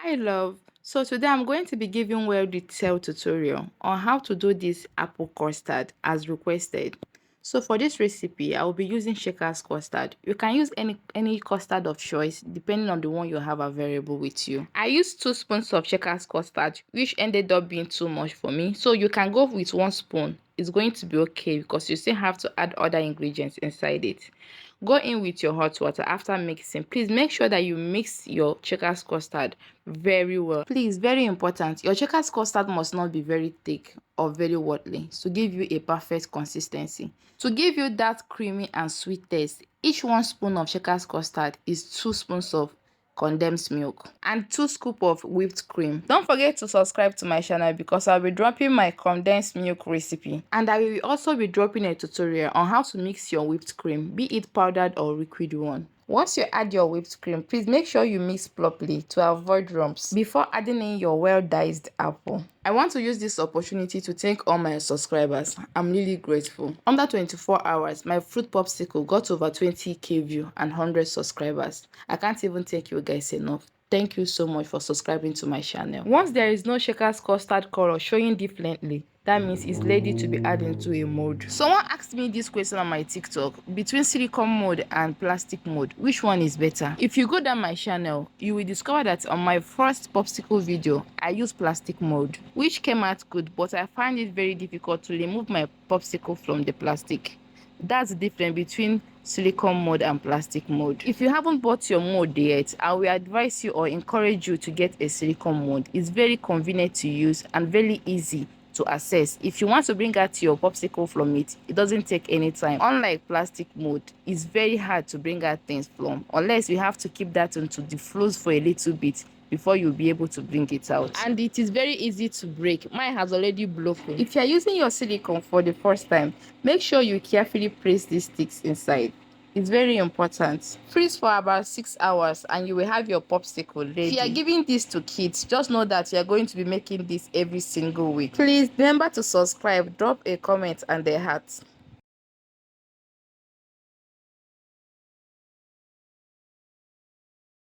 Hi love. So today I'm going to be giving well detailed tutorial on how to do this apple custard as requested. So for this recipe, I will be using shaker's custard. You can use any custard of choice depending on the one you have available with you. I used 2 spoons of shaker's custard, which ended up being too much for me. So you can go with 1 spoon. It's going to be okay because you still have to add other ingredients inside it. Go in with your hot water after mixing. Please make sure that you mix your checkers custard very well. Please, very important, your checkers custard must not be very thick or very watery to give you a perfect consistency. To give you that creamy and sweet taste, each 1 spoon of checkers custard is 2 spoons of condensed milk and 2 scoops of whipped cream. Don't forget to subscribe to my channel because I'll be dropping my condensed milk recipe, and I will also be dropping a tutorial on how to mix your whipped cream, be it powdered or liquid one. Once you add your whipped cream, please make sure you mix properly to avoid lumps before adding in your well-diced apple. I want to use this opportunity to thank all my subscribers. I'm really grateful. Under 24 hours, my fruit popsicle got over 20k views and 100 subscribers. I can't even thank you guys enough. Thank you so much for subscribing to my channel. Once there is no shaker's custard color showing differently, that means it's ready to be added into a mold. Someone asked me this question on my TikTok: between silicone mold and plastic mold, which one is better? If you go down my channel, you will discover that on my first popsicle video, I used plastic mold, which came out good, but I find it very difficult to remove my popsicle from the plastic. That's the difference between silicone mold and plastic mold. If you haven't bought your mold yet, I will advise you or encourage you to get a silicone mold. It's very convenient to use and very easy to access. If you want to bring out your popsicle from it, it doesn't take any time. Unlike plastic mold, it's very hard to bring out things from, unless you have to keep that into the flows for a little bit before you'll be able to bring it out. And it is very easy to break. Mine has already broken. If you're using your silicone for the first time, make sure you carefully place these sticks inside. It's very important. Freeze for about 6 hours and you will have your popsicle ready. If you are giving this to kids, just know that you are going to be making this every single week. Please remember to subscribe, drop a comment and a heart.